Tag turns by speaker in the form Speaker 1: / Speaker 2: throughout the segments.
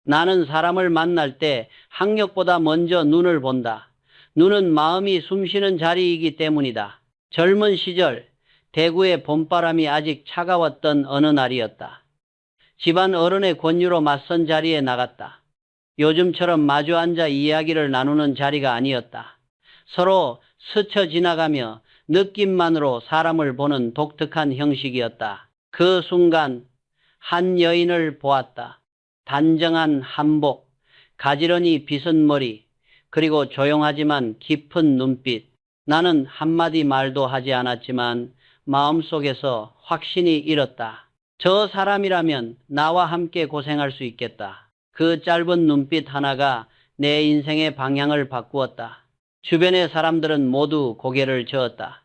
Speaker 1: 나는 사람을 만날 때 학력보다 먼저 눈을 본다. 눈은 마음이 숨쉬는 자리이기 때문이다. 젊은 시절 대구의 봄바람이 아직 차가웠던 어느 날이었다. 집안 어른의 권유로 맞선 자리에 나갔다. 요즘처럼 마주 앉아 이야기를 나누는 자리가 아니었다. 서로 스쳐 지나가며 느낌만으로 사람을 보는 독특한 형식이었다. 그 순간 한 여인을 보았다. 단정한 한복, 가지런히 빗은 머리, 그리고 조용하지만 깊은 눈빛. 나는 한마디 말도 하지 않았지만 마음속에서 확신이 일었다. 저 사람이라면 나와 함께 고생할 수 있겠다. 그 짧은 눈빛 하나가 내 인생의 방향을 바꾸었다. 주변의 사람들은 모두 고개를 저었다.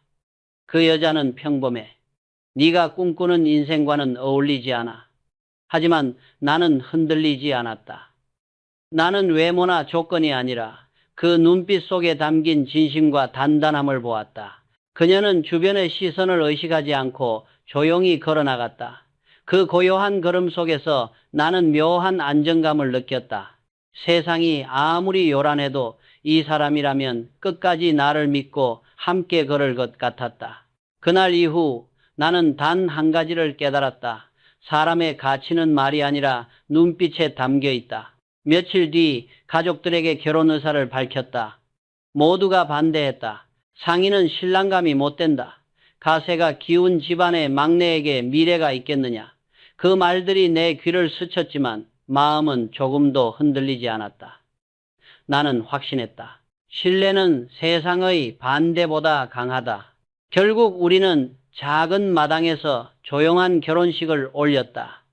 Speaker 1: 그 여자는 평범해. 네가 꿈꾸는 인생과는 어울리지 않아. 하지만 나는 흔들리지 않았다. 나는 외모나 조건이 아니라 그 눈빛 속에 담긴 진심과 단단함을 보았다. 그녀는 주변의 시선을 의식하지 않고 조용히 걸어나갔다. 그 고요한 걸음 속에서 나는 묘한 안정감을 느꼈다. 세상이 아무리 요란해도 이 사람이라면 끝까지 나를 믿고 함께 걸을 것 같았다. 그날 이후 나는 단 한 가지를 깨달았다. 사람의 가치는 말이 아니라 눈빛에 담겨 있다. 며칠 뒤 가족들에게 결혼 의사를 밝혔다. 모두가 반대했다. 상인은 신랑감이 못 된다. 가세가 기운 집안의 막내에게 미래가 있겠느냐. 그 말들이 내 귀를 스쳤지만 마음은 조금도 흔들리지 않았다. 나는 확신했다. 신뢰는 세상의 반대보다 강하다. 결국 우리는 작은 마당에서 조용한 결혼식을 올렸다.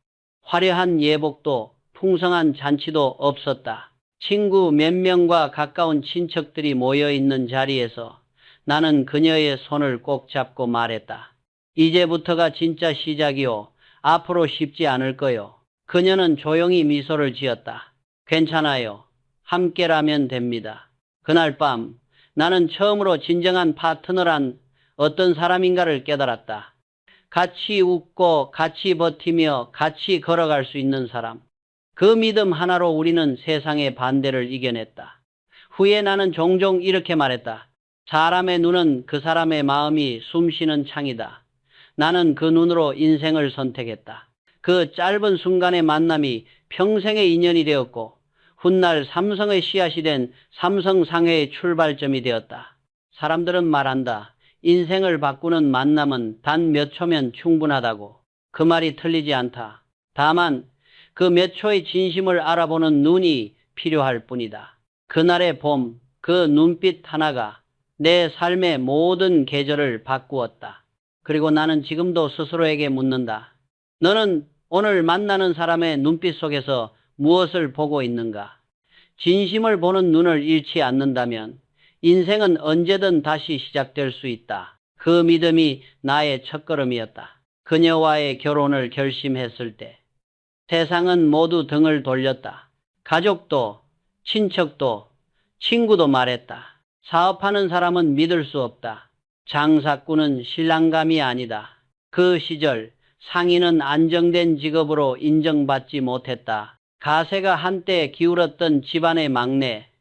Speaker 1: 화려한 예복도 풍성한 잔치도 없었다. 친구 몇 명과 가까운 친척들이 모여있는 자리에서 나는 그녀의 손을 꼭 잡고 말했다. 이제부터가 진짜 시작이요. 앞으로 쉽지 않을 거요. 그녀는 조용히 미소를 지었다. 괜찮아요. 함께라면 됩니다. 그날 밤 나는 처음으로 진정한 파트너란 어떤 사람인가를 깨달았다. 같이 웃고 같이 버티며 같이 걸어갈 수 있는 사람. 그 믿음 하나로 우리는 세상의 반대를 이겨냈다. 후에 나는 종종 이렇게 말했다. 사람의 눈은 그 사람의 마음이 숨쉬는 창이다. 나는 그 눈으로 인생을 선택했다. 그 짧은 순간의 만남이 평생의 인연이 되었고 훗날 삼성의 씨앗이 된 삼성상회의 출발점이 되었다. 사람들은 말한다. 인생을 바꾸는 만남은 단 몇 초면 충분하다고. 그 말이 틀리지 않다. 다만 그 몇 초의 진심을 알아보는 눈이 필요할 뿐이다. 그날의 봄, 그 눈빛 하나가 내 삶의 모든 계절을 바꾸었다. 그리고 나는 지금도 스스로에게 묻는다. 너는 오늘 만나는 사람의 눈빛 속에서 무엇을 보고 있는가? 진심을 보는 눈을 잃지 않는다면 인생은 언제든 다시 시작될 수 있다. 그 믿음이 나의 첫걸음이었다. 그녀와의 결혼을 결심했을 때 세상은 모두 등을 돌렸다. 가족도, 친척도, 친구도 말했다. 사업하는 사람은 믿을 수 없다. 장사꾼은 신랑감이 아니다. 그 시절 상인은 안정된 직업으로 인정받지 못했다. 가세가 한때 기울었던 집안의 막내,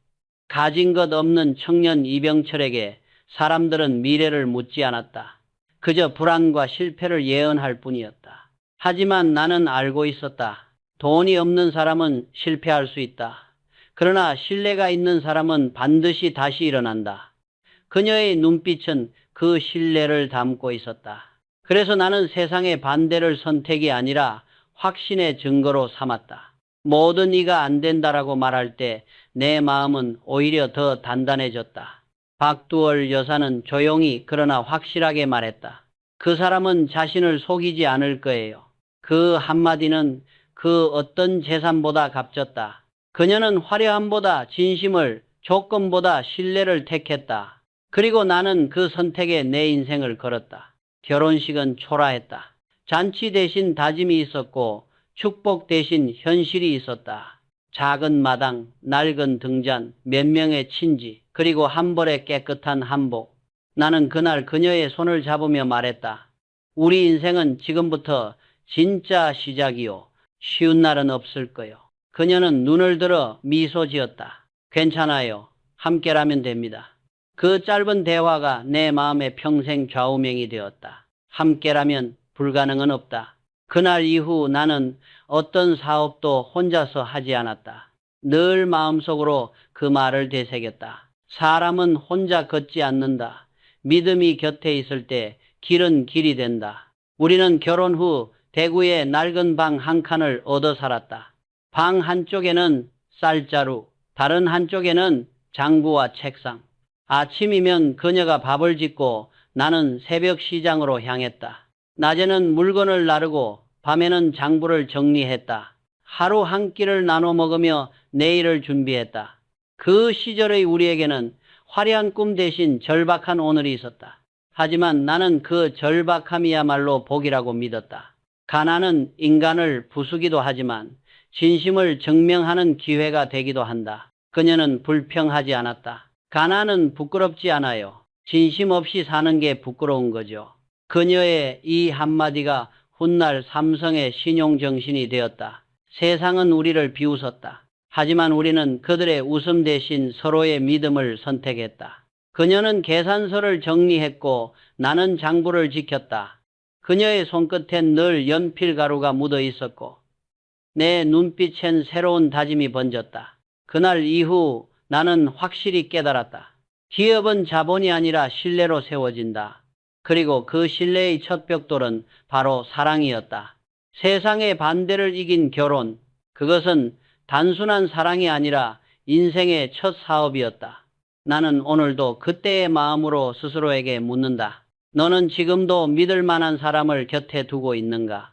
Speaker 1: 가진 것 없는 청년 이병철에게 사람들은 미래를 묻지 않았다. 그저 불안과 실패를 예언할 뿐이었다. 하지만 나는 알고 있었다. 돈이 없는 사람은 실패할 수 있다. 그러나 신뢰가 있는 사람은 반드시 다시 일어난다. 그녀의 눈빛은 그 신뢰를 담고 있었다. 그래서 나는 세상의 반대를 선택이 아니라 확신의 증거로 삼았다. 모든 이가 안 된다라고 말할 때 내 마음은 오히려 더 단단해졌다. 박두월 여사는 조용히 그러나 확실하게 말했다. 그 사람은 자신을 속이지 않을 거예요. 그 한마디는 그 어떤 재산보다 값졌다. 그녀는 화려함보다 진심을, 조건보다 신뢰를 택했다. 그리고 나는 그 선택에 내 인생을 걸었다. 결혼식은 초라했다. 잔치 대신 다짐이 있었고 축복 대신 현실이 있었다. 작은 마당, 낡은 등잔, 몇 명의 친지, 그리고 한 벌의 깨끗한 한복. 나는 그날 그녀의 손을 잡으며 말했다. 우리 인생은 지금부터 진짜 시작이요. 쉬운 날은 없을 거요. 그녀는 눈을 들어 미소 지었다. 괜찮아요. 함께라면 됩니다. 그 짧은 대화가 내 마음의 평생 좌우명이 되었다. 함께라면 불가능은 없다. 그날 이후 나는 어떤 사업도 혼자서 하지 않았다. 늘 마음속으로 그 말을 되새겼다. 사람은 혼자 걷지 않는다. 믿음이 곁에 있을 때 길은 길이 된다. 우리는 결혼 후 대구에 낡은 방 한 칸을 얻어 살았다. 방 한쪽에는 쌀자루, 다른 한쪽에는 장부와 책상. 아침이면 그녀가 밥을 짓고 나는 새벽 시장으로 향했다. 낮에는 물건을 나르고 밤에는 장부를 정리했다. 하루 한 끼를 나눠 먹으며 내일을 준비했다. 그 시절의 우리에게는 화려한 꿈 대신 절박한 오늘이 있었다. 하지만 나는 그 절박함이야말로 복이라고 믿었다. 가난은 인간을 부수기도 하지만 진심을 증명하는 기회가 되기도 한다. 그녀는 불평하지 않았다. 가난은 부끄럽지 않아요. 진심 없이 사는 게 부끄러운 거죠. 그녀의 이 한마디가 훗날 삼성의 신용정신이 되었다. 세상은 우리를 비웃었다. 하지만 우리는 그들의 웃음 대신 서로의 믿음을 선택했다. 그녀는 계산서를 정리했고 나는 장부를 지켰다. 그녀의 손끝엔 늘 연필 가루가 묻어 있었고 내 눈빛엔 새로운 다짐이 번졌다. 그날 이후 나는 확실히 깨달았다. 기업은 자본이 아니라 신뢰로 세워진다. 그리고 그 신뢰의 첫 벽돌은 바로 사랑이었다. 세상의 반대를 이긴 결혼, 그것은 단순한 사랑이 아니라 인생의 첫 사업이었다. 나는 오늘도 그때의 마음으로 스스로에게 묻는다. 너는 지금도 믿을 만한 사람을 곁에 두고 있는가?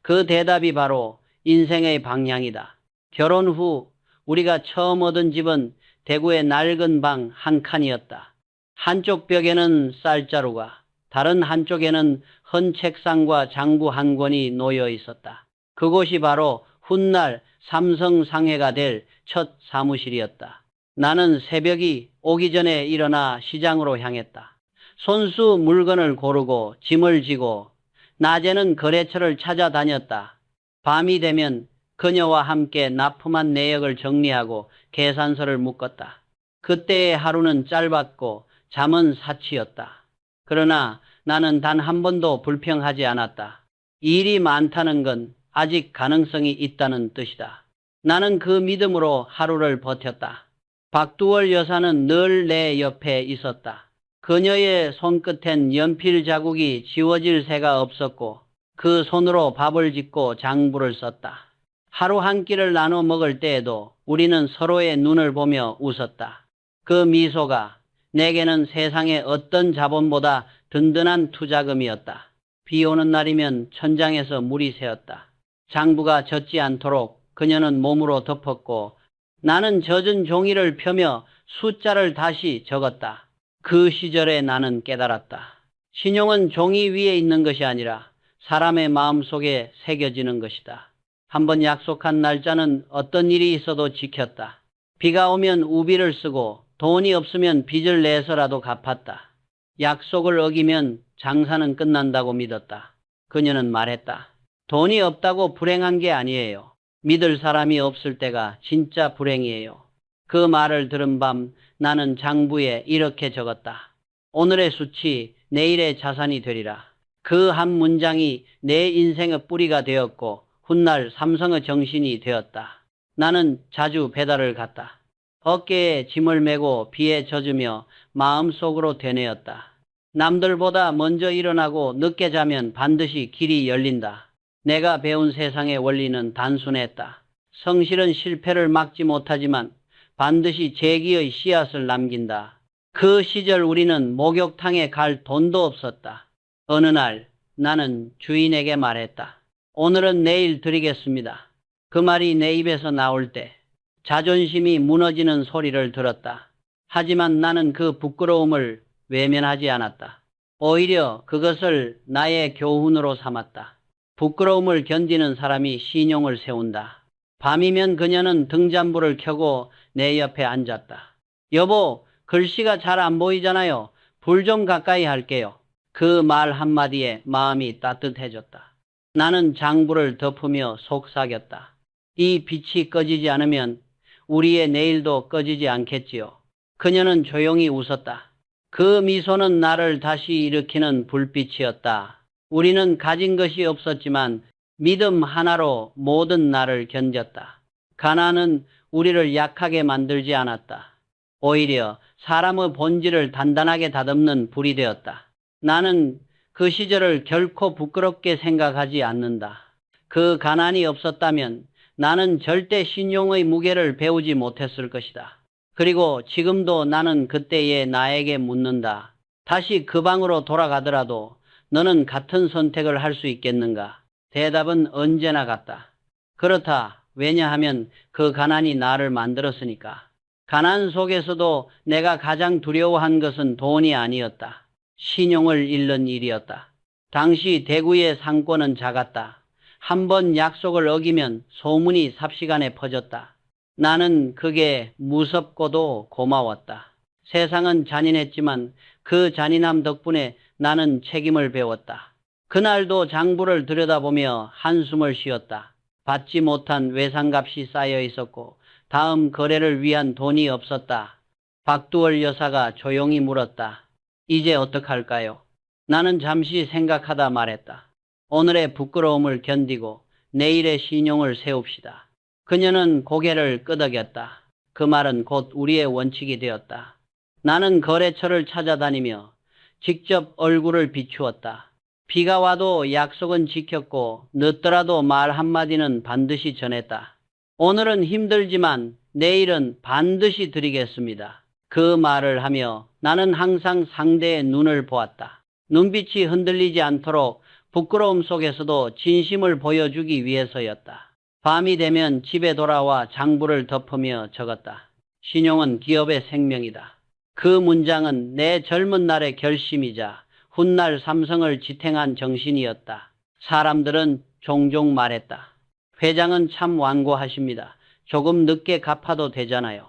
Speaker 1: 그 대답이 바로 인생의 방향이다. 결혼 후 우리가 처음 얻은 집은 대구의 낡은 방 한 칸이었다. 한쪽 벽에는 쌀자루가, 다른 한쪽에는 헌 책상과 장부 한 권이 놓여 있었다. 그곳이 바로 훗날 삼성 상회가 될 첫 사무실이었다. 나는 새벽이 오기 전에 일어나 시장으로 향했다. 손수 물건을 고르고 짐을 지고 낮에는 거래처를 찾아다녔다. 밤이 되면 그녀와 함께 납품한 내역을 정리하고 계산서를 묶었다. 그때의 하루는 짧았고 잠은 사치였다. 그러나 나는 단 한 번도 불평하지 않았다. 일이 많다는 건 아직 가능성이 있다는 뜻이다. 나는 그 믿음으로 하루를 버텼다. 박두월 여사는 늘 내 옆에 있었다. 그녀의 손끝엔 연필 자국이 지워질 새가 없었고 그 손으로 밥을 짓고 장부를 썼다. 하루 한 끼를 나눠 먹을 때에도 우리는 서로의 눈을 보며 웃었다. 그 미소가 내게는 세상의 어떤 자본보다 든든한 투자금이었다. 비 오는 날이면 천장에서 물이 새었다. 장부가 젖지 않도록 그녀는 몸으로 덮었고 나는 젖은 종이를 펴며 숫자를 다시 적었다. 그 시절에 나는 깨달았다. 신용은 종이 위에 있는 것이 아니라 사람의 마음속에 새겨지는 것이다. 한번 약속한 날짜는 어떤 일이 있어도 지켰다. 비가 오면 우비를 쓰고 돈이 없으면 빚을 내서라도 갚았다. 약속을 어기면 장사는 끝난다고 믿었다. 그녀는 말했다. 돈이 없다고 불행한 게 아니에요. 믿을 사람이 없을 때가 진짜 불행이에요. 그 말을 들은 밤 나는 장부에 이렇게 적었다. 오늘의 수치 내일의 자산이 되리라. 그 한 문장이 내 인생의 뿌리가 되었고 훗날 삼성의 정신이 되었다. 나는 자주 배달을 갔다. 어깨에 짐을 메고 비에 젖으며 마음속으로 되뇌었다. 남들보다 먼저 일어나고 늦게 자면 반드시 길이 열린다. 내가 배운 세상의 원리는 단순했다. 성실은 실패를 막지 못하지만 반드시 재기의 씨앗을 남긴다. 그 시절 우리는 목욕탕에 갈 돈도 없었다. 어느 날 나는 주인에게 말했다. 오늘은 내일 드리겠습니다. 그 말이 내 입에서 나올 때 자존심이 무너지는 소리를 들었다. 하지만 나는 그 부끄러움을 외면하지 않았다. 오히려 그것을 나의 교훈으로 삼았다. 부끄러움을 견디는 사람이 신용을 세운다. 밤이면 그녀는 등잔불을 켜고 내 옆에 앉았다. 여보, 글씨가 잘 안 보이잖아요. 불 좀 가까이 할게요. 그 말 한마디에 마음이 따뜻해졌다. 나는 장부를 덮으며 속삭였다. 이 빛이 꺼지지 않으면 우리의 내일도 꺼지지 않겠지요. 그녀는 조용히 웃었다. 그 미소는 나를 다시 일으키는 불빛이었다. 우리는 가진 것이 없었지만 믿음 하나로 모든 날을 견뎠다. 가난은 우리를 약하게 만들지 않았다. 오히려 사람의 본질을 단단하게 다듬는 불이 되었다. 나는 그 시절을 결코 부끄럽게 생각하지 않는다. 그 가난이 없었다면 나는 절대 신용의 무게를 배우지 못했을 것이다. 그리고 지금도 나는 그때의 나에게 묻는다. 다시 그 방으로 돌아가더라도 너는 같은 선택을 할 수 있겠는가? 대답은 언제나 같다. 그렇다. 왜냐하면 그 가난이 나를 만들었으니까. 가난 속에서도 내가 가장 두려워한 것은 돈이 아니었다. 신용을 잃는 일이었다. 당시 대구의 상권은 작았다. 한 번 약속을 어기면 소문이 삽시간에 퍼졌다. 나는 그게 무섭고도 고마웠다. 세상은 잔인했지만 그 잔인함 덕분에 나는 책임을 배웠다. 그날도 장부를 들여다보며 한숨을 쉬었다. 받지 못한 외상값이 쌓여 있었고 다음 거래를 위한 돈이 없었다. 박두월 여사가 조용히 물었다. 이제 어떡할까요? 나는 잠시 생각하다 말했다. 오늘의 부끄러움을 견디고 내일의 신용을 세웁시다. 그녀는 고개를 끄덕였다. 그 말은 곧 우리의 원칙이 되었다. 나는 거래처를 찾아다니며 직접 얼굴을 비추었다. 비가 와도 약속은 지켰고 늦더라도 말 한마디는 반드시 전했다. 오늘은 힘들지만 내일은 반드시 드리겠습니다. 그 말을 하며 나는 항상 상대의 눈을 보았다. 눈빛이 흔들리지 않도록 부끄러움 속에서도 진심을 보여주기 위해서였다. 밤이 되면 집에 돌아와 장부를 덮으며 적었다. 신용은 기업의 생명이다. 그 문장은 내 젊은 날의 결심이자 훗날 삼성을 지탱한 정신이었다. 사람들은 종종 말했다. 회장은 참 완고하십니다. 조금 늦게 갚아도 되잖아요.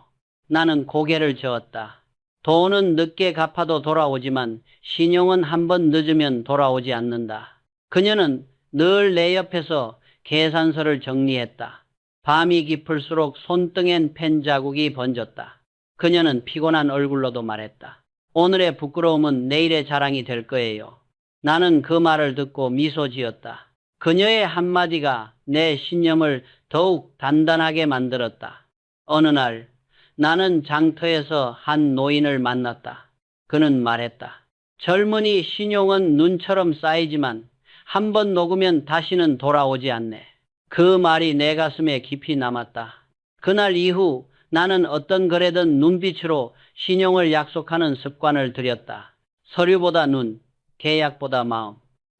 Speaker 1: 나는 고개를 저었다. 돈은 늦게 갚아도 돌아오지만 신용은 한 번 늦으면 돌아오지 않는다. 그녀는 늘 내 옆에서 계산서를 정리했다. 밤이 깊을수록 손등엔 펜 자국이 번졌다. 그녀는 피곤한 얼굴로도 말했다. 오늘의 부끄러움은 내일의 자랑이 될 거예요. 나는 그 말을 듣고 미소 지었다. 그녀의 한마디가 내 신념을 더욱 단단하게 만들었다. 어느 날 나는 장터에서 한 노인을 만났다. 그는 말했다. 젊은이 신용은 눈처럼 쌓이지만 한 번 녹으면 다시는 돌아오지 않네. 그 말이 내 가슴에 깊이 남았다. 그날 이후 나는 어떤 거래든 눈빛으로 신용을 약속하는 습관을 들였다. 서류보다 눈, 계약보다 마음.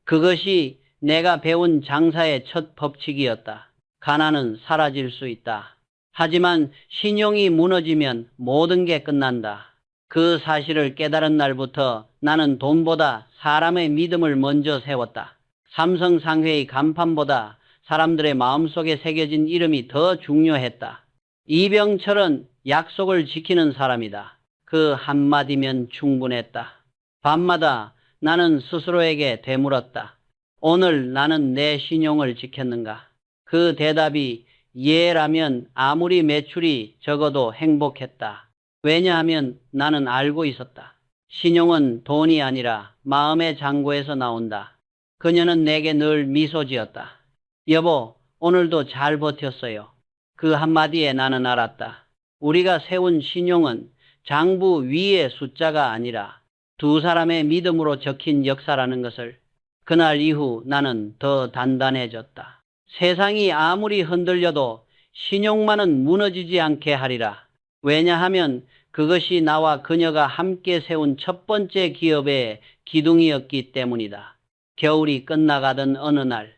Speaker 1: 그것이 내가 배운 장사의 첫 법칙이었다. 가난은 사라질 수 있다. 하지만 신용이 무너지면 모든 게 끝난다. 그 사실을 깨달은 날부터 나는 돈보다 사람의 믿음을 먼저 세웠다. 삼성상회의 간판보다 사람들의 마음속에 새겨진 이름이 더 중요했다. 이병철은 약속을 지키는 사람이다. 그 한마디면 충분했다. 밤마다 나는 스스로에게 되물었다. 오늘 나는 내 신용을 지켰는가? 그 대답이 예라면 아무리 매출이 적어도 행복했다. 왜냐하면 나는 알고 있었다. 신용은 돈이 아니라 마음의 창고에서 나온다. 그녀는 내게 늘 미소 지었다. 여보, 오늘도 잘 버텼어요. 그 한마디에 나는 알았다. 우리가 세운 신용은 장부 위의 숫자가 아니라 두 사람의 믿음으로 적힌 역사라는 것을. 그날 이후 나는 더 단단해졌다. 세상이 아무리 흔들려도 신용만은 무너지지 않게 하리라. 왜냐하면 그것이 나와 그녀가 함께 세운 첫 번째 기업의 기둥이었기 때문이다. 겨울이 끝나가던 어느 날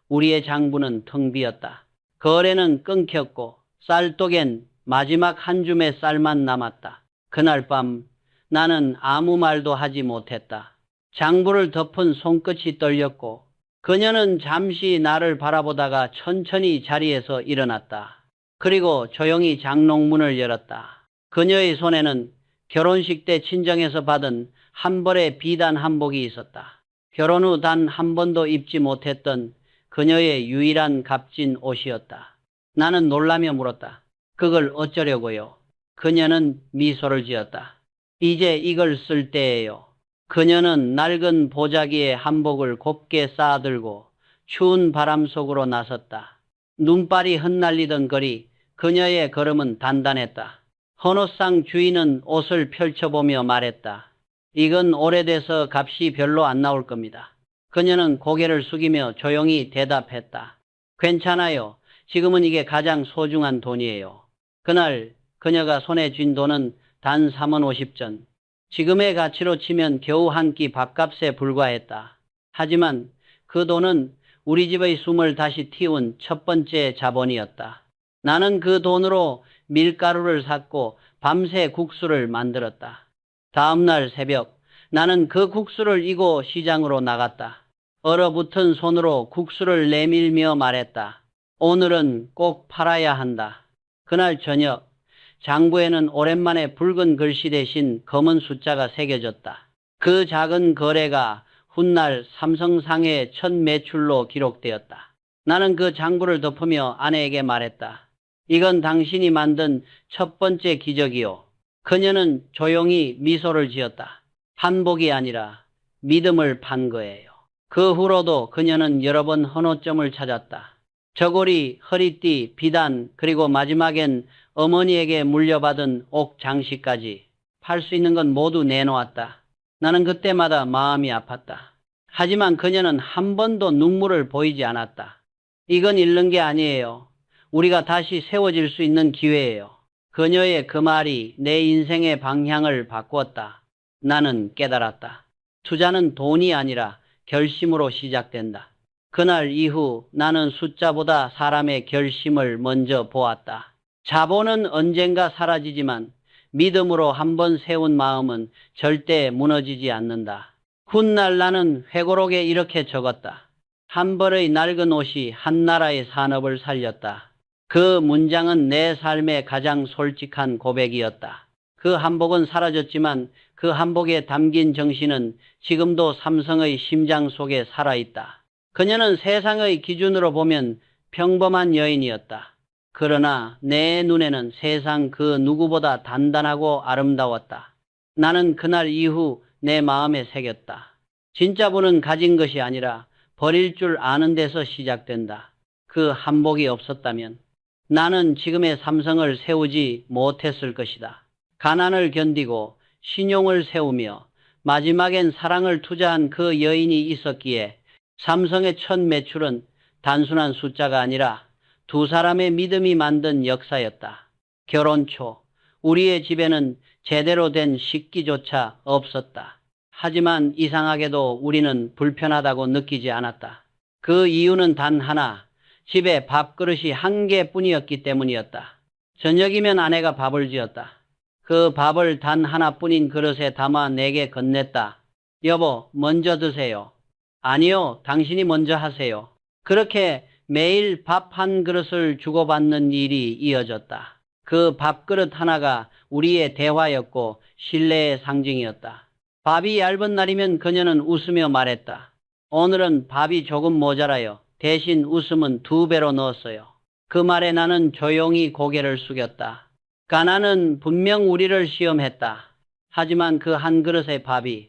Speaker 1: 우리의 장부는 텅 비었다. 거래는 끊겼고 쌀독엔 마지막 한 줌의 쌀만 남았다. 그날 밤 나는 아무 말도 하지 못했다. 장부를 덮은 손끝이 떨렸고 그녀는 잠시 나를 바라보다가 천천히 자리에서 일어났다. 그리고 조용히 장롱문을 열었다. 그녀의 손에는 결혼식 때 친정에서 받은 한 벌의 비단 한복이 있었다. 결혼 후 단 한 번도 입지 못했던 그녀의 유일한 값진 옷이었다. 나는 놀라며 물었다. 그걸 어쩌려고요? 그녀는 미소를 지었다. 이제 이걸 쓸 때예요. 그녀는 낡은 보자기에 한복을 곱게 쌓아들고 추운 바람 속으로 나섰다. 눈발이 흩날리던 거리, 그녀의 걸음은 단단했다. 헌옷상 주인은 옷을 펼쳐보며 말했다. 이건 오래돼서 값이 별로 안 나올 겁니다. 그녀는 고개를 숙이며 조용히 대답했다. 괜찮아요. 지금은 이게 가장 소중한 돈이에요. 그날 그녀가 손에 쥔 돈은 단 3원 50전. 지금의 가치로 치면 겨우 한 끼 밥값에 불과했다. 하지만 그 돈은 우리 집의 숨을 다시 틔운 첫 번째 자본이었다. 나는 그 돈으로 밀가루를 샀고 밤새 국수를 만들었다. 다음 날 새벽 나는 그 국수를 이고 시장으로 나갔다. 얼어붙은 손으로 국수를 내밀며 말했다. 오늘은 꼭 팔아야 한다. 그날 저녁 장부에는 오랜만에 붉은 글씨 대신 검은 숫자가 새겨졌다. 그 작은 거래가 훗날 삼성상의 첫 매출로 기록되었다. 나는 그 장부를 덮으며 아내에게 말했다. 이건 당신이 만든 첫 번째 기적이요. 그녀는 조용히 미소를 지었다. 한복이 아니라 믿음을 판 거예요. 그 후로도 그녀는 여러 번 헌옷점을 찾았다. 저고리, 허리띠, 비단, 그리고 마지막엔 어머니에게 물려받은 옥 장식까지 팔 수 있는 건 모두 내놓았다. 나는 그때마다 마음이 아팠다. 하지만 그녀는 한 번도 눈물을 보이지 않았다. 이건 잃는 게 아니에요. 우리가 다시 세워질 수 있는 기회예요. 그녀의 그 말이 내 인생의 방향을 바꾸었다. 나는 깨달았다. 투자는 돈이 아니라 결심으로 시작된다. 그날 이후 나는 숫자보다 사람의 결심을 먼저 보았다. 자본은 언젠가 사라지지만 믿음으로 한번 세운 마음은 절대 무너지지 않는다. 훗날 나는 회고록에 이렇게 적었다. 한 벌의 낡은 옷이 한 나라의 산업을 살렸다. 그 문장은 내 삶의 가장 솔직한 고백이었다. 그 한복은 사라졌지만 그 한복에 담긴 정신은 지금도 삼성의 심장 속에 살아있다. 그녀는 세상의 기준으로 보면 평범한 여인이었다. 그러나 내 눈에는 세상 그 누구보다 단단하고 아름다웠다. 나는 그날 이후 내 마음에 새겼다. 진짜 부는 가진 것이 아니라 버릴 줄 아는 데서 시작된다. 그 한복이 없었다면 나는 지금의 삼성을 세우지 못했을 것이다. 가난을 견디고 신용을 세우며 마지막엔 사랑을 투자한 그 여인이 있었기에 삼성의 첫 매출은 단순한 숫자가 아니라 두 사람의 믿음이 만든 역사였다. 결혼 초 우리의 집에는 제대로 된 식기조차 없었다. 하지만 이상하게도 우리는 불편하다고 느끼지 않았다. 그 이유는 단 하나, 집에 밥그릇이 한 개뿐이었기 때문이었다. 저녁이면 아내가 밥을 지었다. 그 밥을 단 하나뿐인 그릇에 담아 내게 건넸다. 여보, 먼저 드세요. 아니요, 당신이 먼저 하세요. 그렇게 매일 밥 한 그릇을 주고받는 일이 이어졌다. 그 밥그릇 하나가 우리의 대화였고 신뢰의 상징이었다. 밥이 얇은 날이면 그녀는 웃으며 말했다. 오늘은 밥이 조금 모자라요. 대신 웃음은 2배로 넣었어요. 그 말에 나는 조용히 고개를 숙였다. 가난은 분명 우리를 시험했다. 하지만 그 한 그릇의 밥이,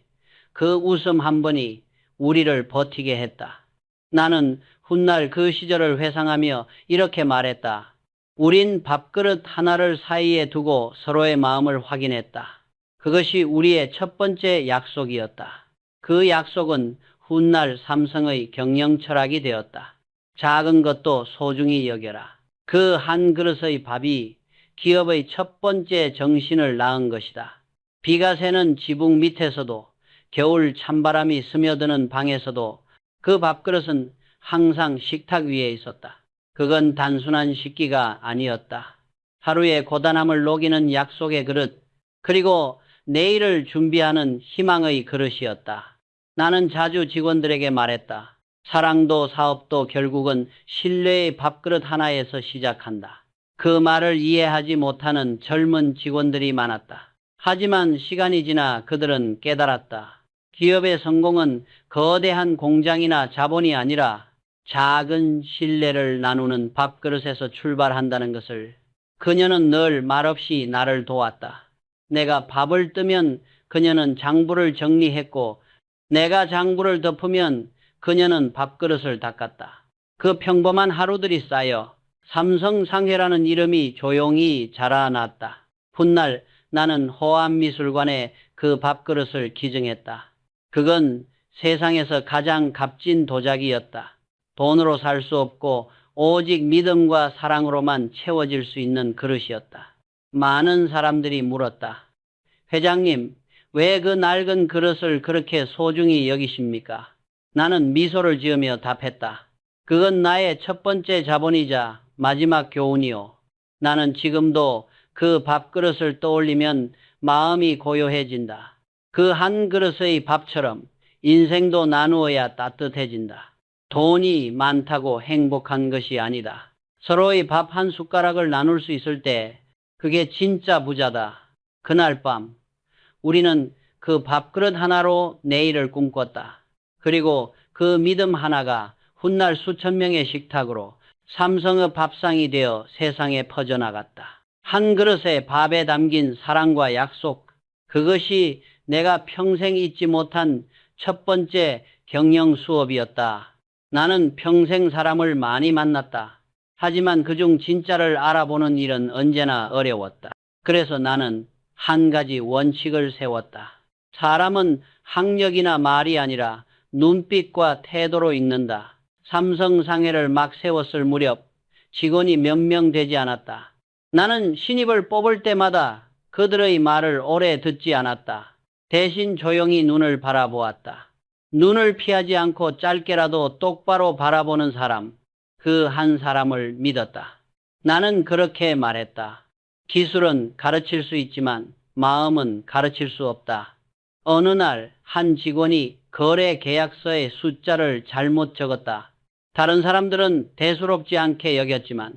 Speaker 1: 그 웃음 한 번이 우리를 버티게 했다. 나는 훗날 그 시절을 회상하며 이렇게 말했다. 우린 밥그릇 하나를 사이에 두고 서로의 마음을 확인했다. 그것이 우리의 첫 번째 약속이었다. 그 약속은 훗날 삼성의 경영 철학이 되었다. 작은 것도 소중히 여겨라. 그 한 그릇의 밥이 기업의 첫 번째 정신을 낳은 것이다. 비가 새는 지붕 밑에서도 겨울 찬바람이 스며드는 방에서도 그 밥그릇은 항상 식탁 위에 있었다. 그건 단순한 식기가 아니었다. 하루의 고단함을 녹이는 약속의 그릇, 그리고 내일을 준비하는 희망의 그릇이었다. 나는 자주 직원들에게 말했다. 사랑도 사업도 결국은 신뢰의 밥그릇 하나에서 시작한다. 그 말을 이해하지 못하는 젊은 직원들이 많았다. 하지만 시간이 지나 그들은 깨달았다. 기업의 성공은 거대한 공장이나 자본이 아니라 작은 신뢰를 나누는 밥그릇에서 출발한다는 것을. 그녀는 늘 말없이 나를 도왔다. 내가 밥을 뜨면 그녀는 장부를 정리했고 내가 장부를 덮으면 그녀는 밥그릇을 닦았다. 그 평범한 하루들이 쌓여 삼성상회라는 이름이 조용히 자라났다. 훗날 나는 호암미술관에 그 밥그릇을 기증했다. 그건 세상에서 가장 값진 도자기였다. 돈으로 살 수 없고 오직 믿음과 사랑으로만 채워질 수 있는 그릇이었다. 많은 사람들이 물었다. 회장님, 왜 그 낡은 그릇을 그렇게 소중히 여기십니까? 나는 미소를 지으며 답했다. 그건 나의 첫 번째 자본이자 마지막 교훈이요. 나는 지금도 그 밥그릇을 떠올리면 마음이 고요해진다. 그 한 그릇의 밥처럼 인생도 나누어야 따뜻해진다. 돈이 많다고 행복한 것이 아니다. 서로의 밥 한 숟가락을 나눌 수 있을 때 그게 진짜 부자다. 그날 밤 우리는 그 밥그릇 하나로 내일을 꿈꿨다. 그리고 그 믿음 하나가 훗날 수천 명의 식탁으로 삼성의 밥상이 되어 세상에 퍼져나갔다. 한 그릇의 밥에 담긴 사랑과 약속, 그것이 내가 평생 잊지 못한 첫 번째 경영 수업이었다. 나는 평생 사람을 많이 만났다. 하지만 그중 진짜를 알아보는 일은 언제나 어려웠다. 그래서 나는 한 가지 원칙을 세웠다. 사람은 학력이나 말이 아니라 눈빛과 태도로 읽는다. 삼성상회를 막 세웠을 무렵 직원이 몇 명 되지 않았다. 나는 신입을 뽑을 때마다 그들의 말을 오래 듣지 않았다. 대신 조용히 눈을 바라보았다. 눈을 피하지 않고 짧게라도 똑바로 바라보는 사람, 그 한 사람을 믿었다. 나는 그렇게 말했다. 기술은 가르칠 수 있지만 마음은 가르칠 수 없다. 어느 날 한 직원이 거래 계약서에 숫자를 잘못 적었다. 다른 사람들은 대수롭지 않게 여겼지만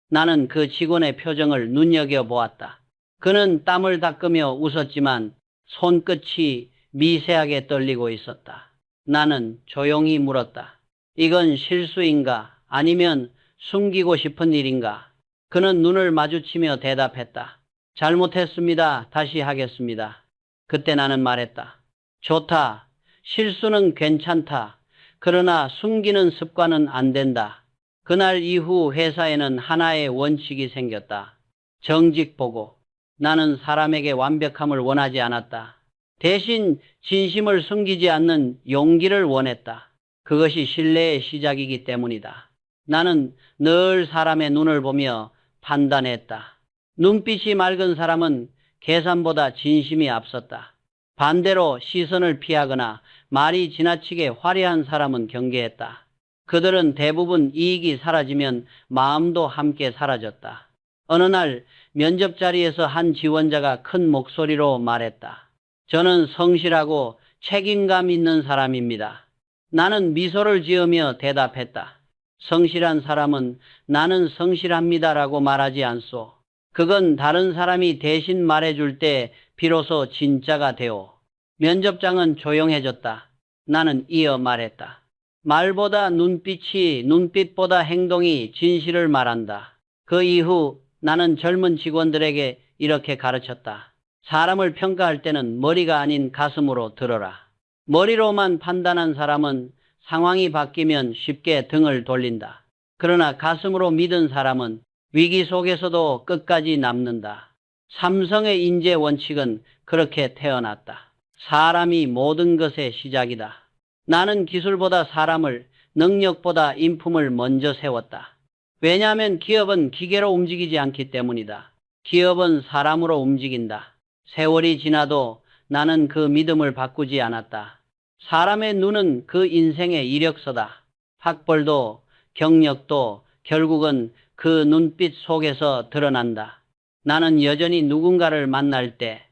Speaker 1: 나는 그 직원의 표정을 눈여겨보았다. 그는 땀을 닦으며 웃었지만 손끝이 미세하게 떨리고 있었다. 나는 조용히 물었다. 이건 실수인가? 아니면 숨기고 싶은 일인가? 그는 눈을 마주치며 대답했다. 잘못했습니다. 다시 하겠습니다. 그때 나는 말했다. 좋다. 실수는 괜찮다. 그러나 숨기는 습관은 안 된다. 그날 이후 회사에는 하나의 원칙이 생겼다. 정직보고. 나는 사람에게 완벽함을 원하지 않았다. 대신 진심을 숨기지 않는 용기를 원했다. 그것이 신뢰의 시작이기 때문이다. 나는 늘 사람의 눈을 보며 판단했다. 눈빛이 맑은 사람은 계산보다 진심이 앞섰다. 반대로 시선을 피하거나 말이 지나치게 화려한 사람은 경계했다. 그들은 대부분 이익이 사라지면 마음도 함께 사라졌다. 어느 날 면접 자리에서 한 지원자가 큰 목소리로 말했다. 저는 성실하고 책임감 있는 사람입니다. 나는 미소를 지으며 대답했다. 성실한 사람은 나는 성실합니다라고 말하지 않소. 그건 다른 사람이 대신 말해줄 때 비로소 진짜가 되오. 면접장은 조용해졌다. 나는 이어 말했다. 말보다 눈빛이, 눈빛보다 행동이 진실을 말한다. 그 이후 나는 젊은 직원들에게 이렇게 가르쳤다. 사람을 평가할 때는 머리가 아닌 가슴으로 들어라. 머리로만 판단한 사람은 상황이 바뀌면 쉽게 등을 돌린다. 그러나 가슴으로 믿은 사람은 위기 속에서도 끝까지 남는다. 삼성의 인재 원칙은 그렇게 태어났다. 사람이 모든 것의 시작이다. 나는 기술보다 사람을, 능력보다 인품을 먼저 세웠다. 왜냐하면 기업은 기계로 움직이지 않기 때문이다. 기업은 사람으로 움직인다. 세월이 지나도 나는 그 믿음을 바꾸지 않았다. 사람의 눈은 그 인생의 이력서다. 학벌도 경력도 결국은 그 눈빛 속에서 드러난다. 나는 여전히 누군가를 만날 때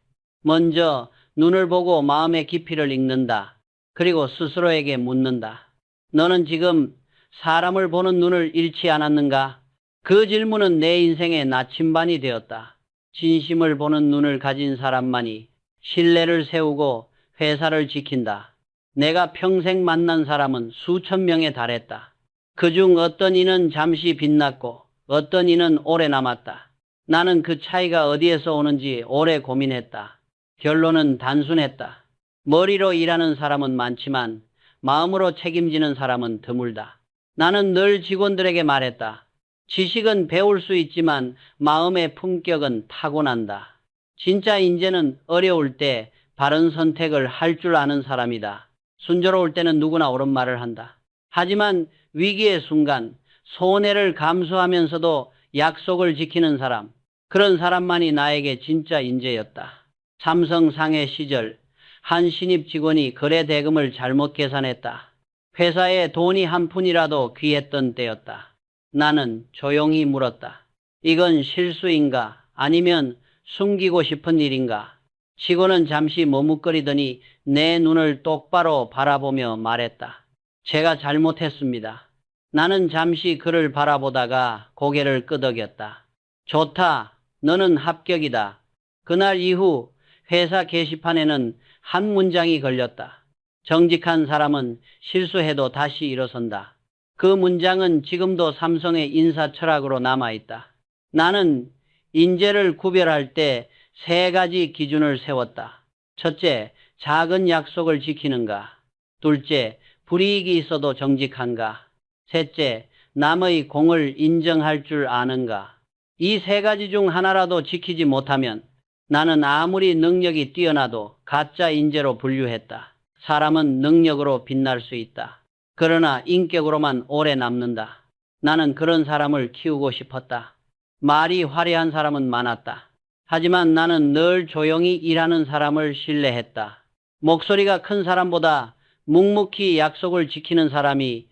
Speaker 1: 먼저 눈을 보고 마음의 깊이를 읽는다. 그리고 스스로에게 묻는다. 너는 지금 사람을 보는 눈을 잃지 않았는가? 그 질문은 내 인생의 나침반이 되었다. 진심을 보는 눈을 가진 사람만이 신뢰를 세우고 회사를 지킨다. 내가 평생 만난 사람은 수천 명에 달했다. 그중 어떤 이는 잠시 빛났고 어떤 이는 오래 남았다. 나는 그 차이가 어디에서 오는지 오래 고민했다. 결론은 단순했다. 머리로 일하는 사람은 많지만 마음으로 책임지는 사람은 드물다. 나는 늘 직원들에게 말했다. 지식은 배울 수 있지만 마음의 품격은 타고난다. 진짜 인재는 어려울 때 바른 선택을 할 줄 아는 사람이다. 순조로울 때는 누구나 옳은 말을 한다. 하지만 위기의 순간 손해를 감수하면서도 약속을 지키는 사람, 그런 사람만이 나에게 진짜 인재였다. 삼성 상해 시절 한 신입 직원이 거래 대금을 잘못 계산했다. 회사에 돈이 한 푼이라도 귀했던 때였다. 나는 조용히 물었다. 이건 실수인가? 아니면 숨기고 싶은 일인가? 직원은 잠시 머뭇거리더니 내 눈을 똑바로 바라보며 말했다. 제가 잘못했습니다. 나는 잠시 그를 바라보다가 고개를 끄덕였다. 좋다. 너는 합격이다. 그날 이후 회사 게시판에는 한 문장이 걸렸다. 정직한 사람은 실수해도 다시 일어선다. 그 문장은 지금도 삼성의 인사 철학으로 남아있다. 나는 인재를 구별할 때 세 가지 기준을 세웠다. 첫째, 작은 약속을 지키는가. 둘째, 불이익이 있어도 정직한가. 셋째, 남의 공을 인정할 줄 아는가. 이 세 가지 중 하나라도 지키지 못하면 나는 아무리 능력이 뛰어나도 가짜 인재로 분류했다. 사람은 능력으로 빛날 수 있다. 그러나 인격으로만 오래 남는다. 나는 그런 사람을 키우고 싶었다. 말이 화려한 사람은 많았다. 하지만 나는 늘 조용히 일하는 사람을 신뢰했다. 목소리가 큰 사람보다 묵묵히 약속을 지키는 사람이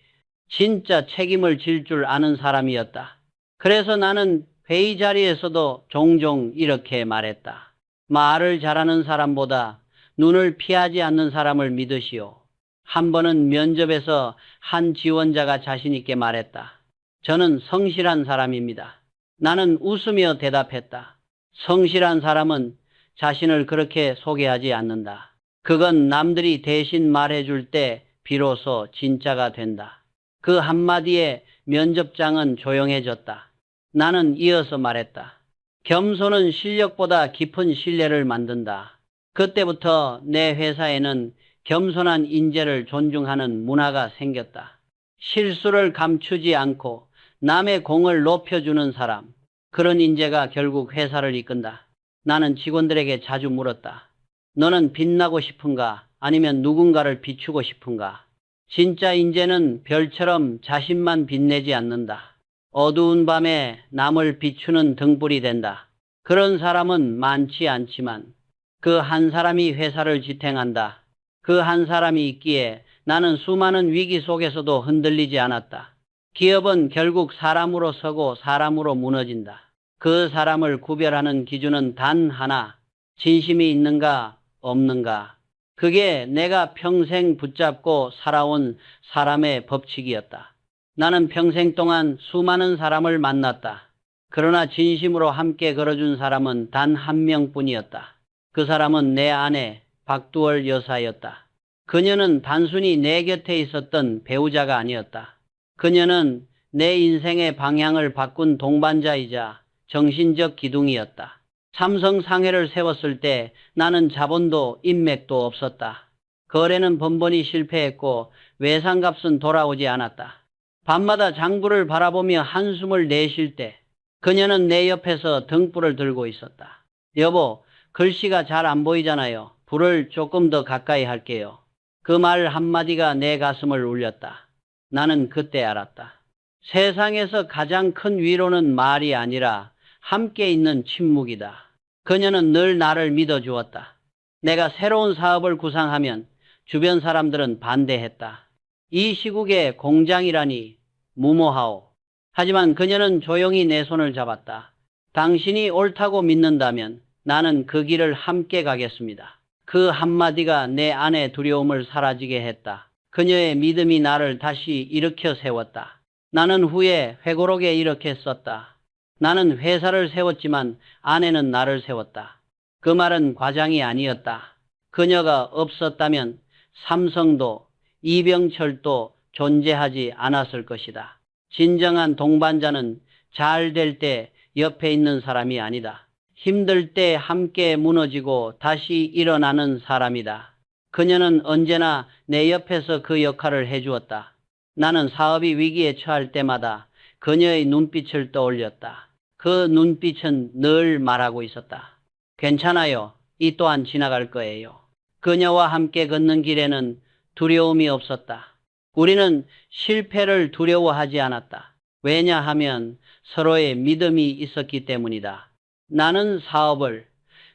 Speaker 1: 진짜 책임을 질 줄 아는 사람이었다. 그래서 나는 회의 자리에서도 종종 이렇게 말했다. 말을 잘하는 사람보다 눈을 피하지 않는 사람을 믿으시오. 한 번은 면접에서 한 지원자가 자신 있게 말했다. 저는 성실한 사람입니다. 나는 웃으며 대답했다. 성실한 사람은 자신을 그렇게 소개하지 않는다. 그건 남들이 대신 말해줄 때 비로소 진짜가 된다. 그 한마디에 면접장은 조용해졌다. 나는 이어서 말했다. 겸손은 실력보다 깊은 신뢰를 만든다. 그때부터 내 회사에는 겸손한 인재를 존중하는 문화가 생겼다. 실수를 감추지 않고 남의 공을 높여주는 사람, 그런 인재가 결국 회사를 이끈다. 나는 직원들에게 자주 물었다. 너는 빛나고 싶은가? 아니면 누군가를 비추고 싶은가? 진짜 인재는 별처럼 자신만 빛내지 않는다. 어두운 밤에 남을 비추는 등불이 된다. 그런 사람은 많지 않지만 그 한 사람이 회사를 지탱한다. 그 한 사람이 있기에 나는 수많은 위기 속에서도 흔들리지 않았다. 기업은 결국 사람으로 서고 사람으로 무너진다. 그 사람을 구별하는 기준은 단 하나, 진심이 있는가 없는가. 그게 내가 평생 붙잡고 살아온 사람의 법칙이었다. 나는 평생 동안 수많은 사람을 만났다. 그러나 진심으로 함께 걸어준 사람은 단 한 명뿐이었다. 그 사람은 내 아내 박두월 여사였다. 그녀는 단순히 내 곁에 있었던 배우자가 아니었다. 그녀는 내 인생의 방향을 바꾼 동반자이자 정신적 기둥이었다. 삼성 상해를 세웠을 때 나는 자본도 인맥도 없었다. 거래는 번번이 실패했고 외상값은 돌아오지 않았다. 밤마다 장부를 바라보며 한숨을 내쉴 때 그녀는 내 옆에서 등불을 들고 있었다. 여보, 글씨가 잘 안 보이잖아요. 불을 조금 더 가까이 할게요. 그 말 한마디가 내 가슴을 울렸다. 나는 그때 알았다. 세상에서 가장 큰 위로는 말이 아니라 함께 있는 침묵이다. 그녀는 늘 나를 믿어주었다. 내가 새로운 사업을 구상하면 주변 사람들은 반대했다. 이 시국에 공장이라니 무모하오. 하지만 그녀는 조용히 내 손을 잡았다. 당신이 옳다고 믿는다면 나는 그 길을 함께 가겠습니다. 그 한마디가 내 안의 두려움을 사라지게 했다. 그녀의 믿음이 나를 다시 일으켜 세웠다. 나는 후에 회고록에 이렇게 썼다. 나는 회사를 세웠지만 아내는 나를 세웠다. 그 말은 과장이 아니었다. 그녀가 없었다면 삼성도, 이병철도, 존재하지 않았을 것이다. 진정한 동반자는 잘 될 때 옆에 있는 사람이 아니다. 힘들 때 함께 무너지고 다시 일어나는 사람이다. 그녀는 언제나 내 옆에서 그 역할을 해주었다. 나는 사업이 위기에 처할 때마다 그녀의 눈빛을 떠올렸다. 그 눈빛은 늘 말하고 있었다. 괜찮아요. 이 또한 지나갈 거예요. 그녀와 함께 걷는 길에는 두려움이 없었다. 우리는 실패를 두려워하지 않았다. 왜냐하면 서로의 믿음이 있었기 때문이다. 나는 사업을,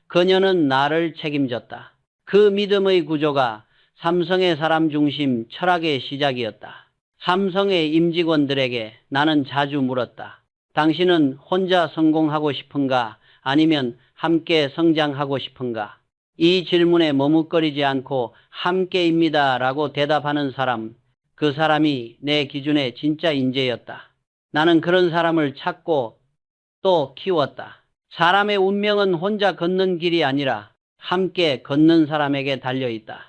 Speaker 1: 그녀는 나를 책임졌다. 그 믿음의 구조가 삼성의 사람 중심 철학의 시작이었다. 삼성의 임직원들에게 나는 자주 물었다. 당신은 혼자 성공하고 싶은가? 아니면 함께 성장하고 싶은가? 이 질문에 머뭇거리지 않고 함께입니다 라고 대답하는 사람, 그 사람이 내 기준의 진짜 인재였다. 나는 그런 사람을 찾고 또 키웠다. 사람의 운명은 혼자 걷는 길이 아니라 함께 걷는 사람에게 달려있다.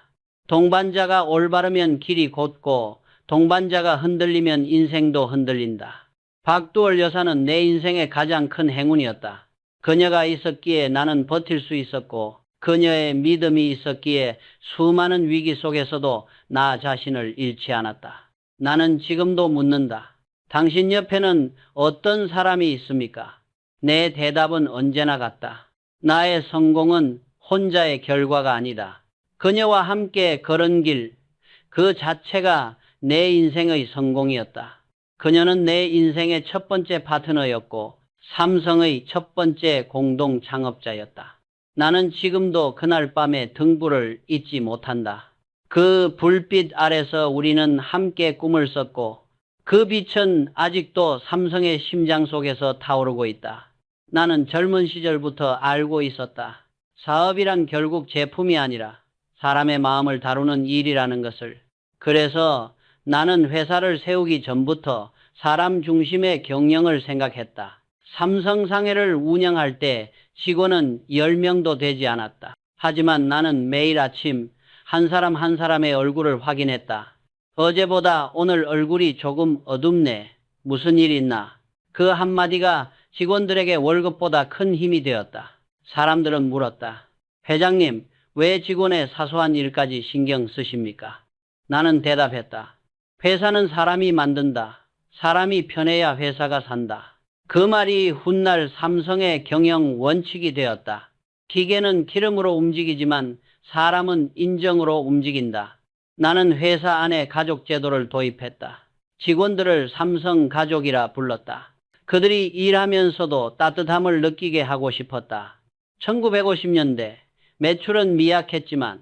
Speaker 1: 동반자가 올바르면 길이 곧고 동반자가 흔들리면 인생도 흔들린다. 박두월 여사는 내 인생의 가장 큰 행운이었다. 그녀가 있었기에 나는 버틸 수 있었고 그녀의 믿음이 있었기에 수많은 위기 속에서도 나 자신을 잃지 않았다. 나는 지금도 묻는다. 당신 옆에는 어떤 사람이 있습니까? 내 대답은 언제나 같다. 나의 성공은 혼자의 결과가 아니다. 그녀와 함께 걸은 길, 그 자체가 내 인생의 성공이었다. 그녀는 내 인생의 첫 번째 파트너였고 삼성의 첫 번째 공동 창업자였다. 나는 지금도 그날 밤의 등불을 잊지 못한다. 그 불빛 아래서 우리는 함께 꿈을 꿨고 그 빛은 아직도 삼성의 심장 속에서 타오르고 있다. 나는 젊은 시절부터 알고 있었다. 사업이란 결국 제품이 아니라 사람의 마음을 다루는 일이라는 것을. 그래서 나는 회사를 세우기 전부터 사람 중심의 경영을 생각했다. 삼성상해를 운영할 때 직원은 10명도 되지 않았다. 하지만 나는 매일 아침 한 사람 한 사람의 얼굴을 확인했다. 어제보다 오늘 얼굴이 조금 어둡네. 무슨 일 있나? 그 한마디가 직원들에게 월급보다 큰 힘이 되었다. 사람들은 물었다. 회장님, 왜 직원의 사소한 일까지 신경 쓰십니까? 나는 대답했다. 회사는 사람이 만든다. 사람이 편해야 회사가 산다. 그 말이 훗날 삼성의 경영 원칙이 되었다. 기계는 기름으로 움직이지만 사람은 인정으로 움직인다. 나는 회사 안에 가족 제도를 도입했다. 직원들을 삼성 가족이라 불렀다. 그들이 일하면서도 따뜻함을 느끼게 하고 싶었다. 1950년대 매출은 미약했지만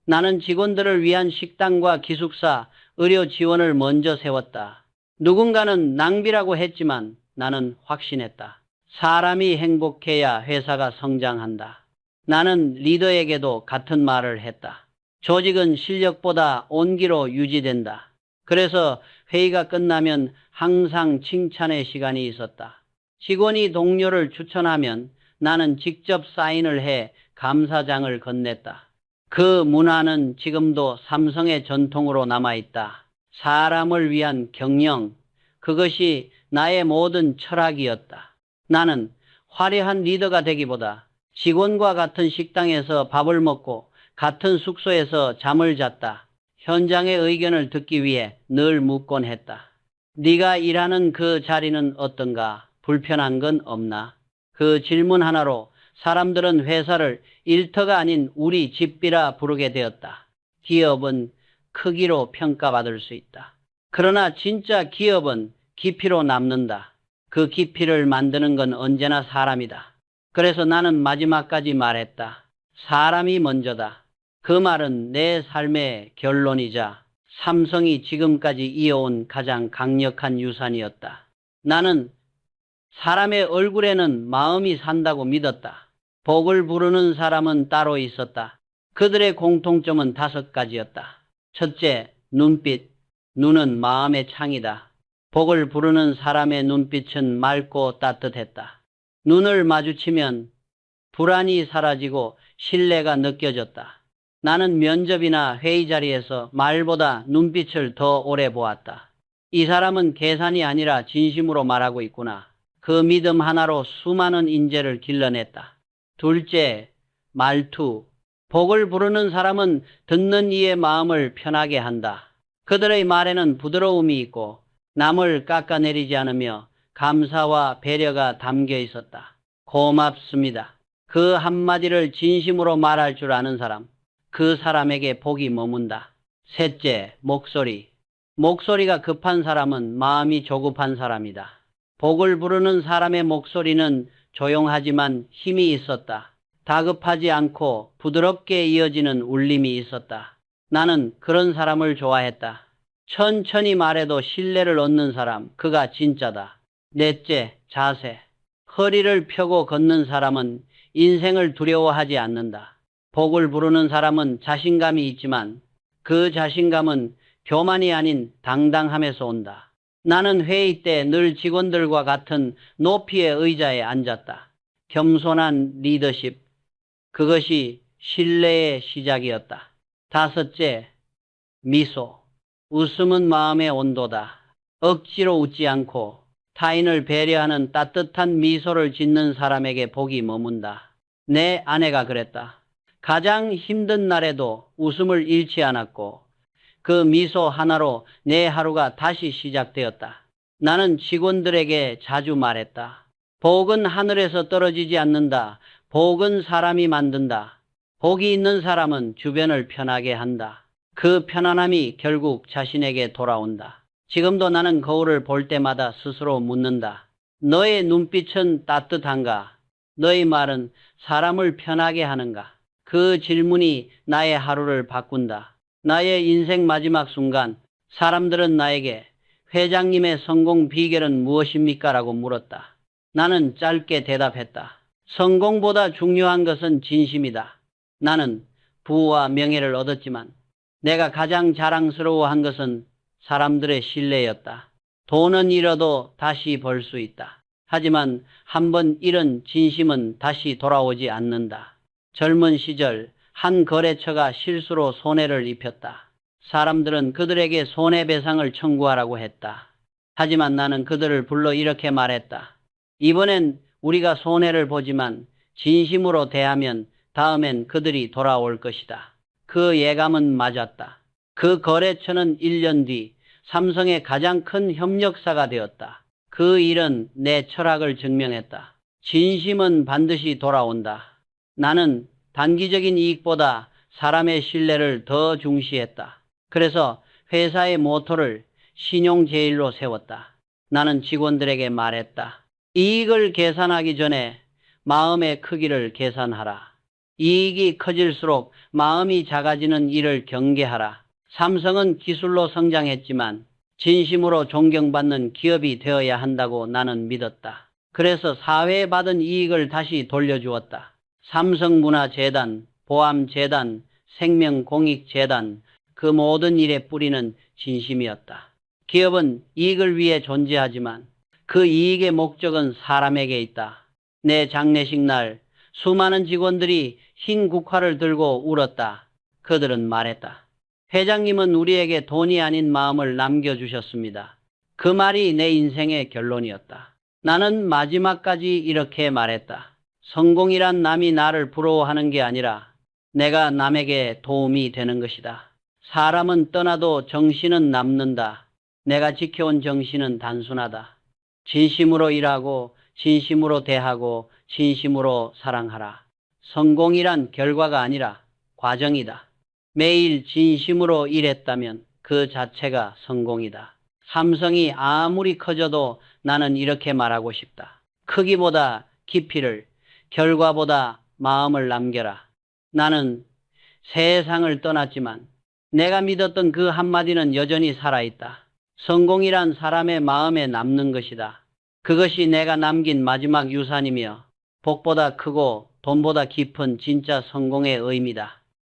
Speaker 1: 나는 직원들을 위한 식당과 기숙사, 의료 지원을 먼저 세웠다. 누군가는 낭비라고 했지만 나는 확신했다. 사람이 행복해야 회사가 성장한다. 나는 리더에게도 같은 말을 했다. 조직은 실력보다 온기로 유지된다. 그래서 회의가 끝나면 항상 칭찬의 시간이 있었다. 직원이 동료를 추천하면 나는 직접 사인을 해 감사장을 건넸다. 그 문화는 지금도 삼성의 전통으로 남아있다. 사람을 위한 경영, 그것이 나의 모든 철학이었다. 나는 화려한 리더가 되기보다 직원과 같은 식당에서 밥을 먹고 같은 숙소에서 잠을 잤다. 현장의 의견을 듣기 위해 늘 묻곤 했다. 네가 일하는 그 자리는 어떤가? 불편한 건 없나? 그 질문 하나로 사람들은 회사를 일터가 아닌 우리 집비라 부르게 되었다. 기업은 크기로 평가받을 수 있다. 그러나 진짜 기업은 깊이로 남는다. 그 깊이를 만드는 건 언제나 사람이다. 그래서 나는 마지막까지 말했다. 사람이 먼저다. 그 말은 내 삶의 결론이자 삼성이 지금까지 이어온 가장 강력한 유산이었다. 나는 사람의 얼굴에는 마음이 산다고 믿었다. 복을 부르는 사람은 따로 있었다. 그들의 공통점은 5가지였다. 첫째, 눈빛. 눈은 마음의 창이다. 복을 부르는 사람의 눈빛은 맑고 따뜻했다. 눈을 마주치면 불안이 사라지고 신뢰가 느껴졌다. 나는 면접이나 회의 자리에서 말보다 눈빛을 더 오래 보았다. 이 사람은 계산이 아니라 진심으로 말하고 있구나. 그 믿음 하나로 수많은 인재를 길러냈다. 둘째, 말투. 복을 부르는 사람은 듣는 이의 마음을 편하게 한다. 그들의 말에는 부드러움이 있고 남을 깎아내리지 않으며 감사와 배려가 담겨 있었다. 고맙습니다. 그 한마디를 진심으로 말할 줄 아는 사람, 그 사람에게 복이 머문다. 셋째, 목소리. 목소리가 급한 사람은 마음이 조급한 사람이다. 복을 부르는 사람의 목소리는 조용하지만 힘이 있었다. 다급하지 않고 부드럽게 이어지는 울림이 있었다. 나는 그런 사람을 좋아했다. 천천히 말해도 신뢰를 얻는 사람, 그가 진짜다. 넷째, 자세. 허리를 펴고 걷는 사람은 인생을 두려워하지 않는다. 복을 부르는 사람은 자신감이 있지만 그 자신감은 교만이 아닌 당당함에서 온다. 나는 회의 때 늘 직원들과 같은 높이의 의자에 앉았다. 겸손한 리더십. 그것이 신뢰의 시작이었다. 다섯째, 미소. 웃음은 마음의 온도다. 억지로 웃지 않고 타인을 배려하는 따뜻한 미소를 짓는 사람에게 복이 머문다. 내 아내가 그랬다. 가장 힘든 날에도 웃음을 잃지 않았고 그 미소 하나로 내 하루가 다시 시작되었다. 나는 직원들에게 자주 말했다. 복은 하늘에서 떨어지지 않는다. 복은 사람이 만든다. 복이 있는 사람은 주변을 편하게 한다. 그 편안함이 결국 자신에게 돌아온다. 지금도 나는 거울을 볼 때마다 스스로 묻는다. 너의 눈빛은 따뜻한가? 너의 말은 사람을 편하게 하는가? 그 질문이 나의 하루를 바꾼다. 나의 인생 마지막 순간 사람들은 나에게 회장님의 성공 비결은 무엇입니까? 라고 물었다. 나는 짧게 대답했다. 성공보다 중요한 것은 진심이다. 나는 부와 명예를 얻었지만 내가 가장 자랑스러워한 것은 사람들의 신뢰였다. 돈은 잃어도 다시 벌 수 있다. 하지만 한번 잃은 진심은 다시 돌아오지 않는다. 젊은 시절 한 거래처가 실수로 손해를 입혔다. 사람들은 그들에게 손해배상을 청구하라고 했다. 하지만 나는 그들을 불러 이렇게 말했다. 이번엔 우리가 손해를 보지만 진심으로 대하면 다음엔 그들이 돌아올 것이다. 그 예감은 맞았다. 그 거래처는 1년 뒤 삼성의 가장 큰 협력사가 되었다. 그 일은 내 철학을 증명했다. 진심은 반드시 돌아온다. 나는 단기적인 이익보다 사람의 신뢰를 더 중시했다. 그래서 회사의 모토를 신용제일로 세웠다. 나는 직원들에게 말했다. 이익을 계산하기 전에 마음의 크기를 계산하라. 이익이 커질수록 마음이 작아지는 일을 경계하라. 삼성은 기술로 성장했지만 진심으로 존경받는 기업이 되어야 한다고 나는 믿었다. 그래서 사회에 받은 이익을 다시 돌려주었다. 삼성문화재단, 보암재단, 생명공익재단, 그 모든 일의 뿌리는 진심이었다. 기업은 이익을 위해 존재하지만 그 이익의 목적은 사람에게 있다. 내 장례식 날 수많은 직원들이 흰 국화를 들고 울었다. 그들은 말했다. 회장님은 우리에게 돈이 아닌 마음을 남겨주셨습니다. 그 말이 내 인생의 결론이었다. 나는 마지막까지 이렇게 말했다. 성공이란 남이 나를 부러워하는 게 아니라 내가 남에게 도움이 되는 것이다. 사람은 떠나도 정신은 남는다. 내가 지켜온 정신은 단순하다. 진심으로 일하고 진심으로 대하고 진심으로 사랑하라. 성공이란 결과가 아니라 과정이다. 매일 진심으로 일했다면 그 자체가 성공이다. 삼성이 아무리 커져도 나는 이렇게 말하고 싶다. 크기보다 깊이를, 결과보다 마음을 남겨라. 나는 세상을 떠났지만 내가 믿었던 그 한마디는 여전히 살아있다. 성공이란 사람의 마음에 남는 것이다. 그것이 내가 남긴 마지막 유산이며 복보다 크고 돈보다 깊은 진짜 성공의 의미다.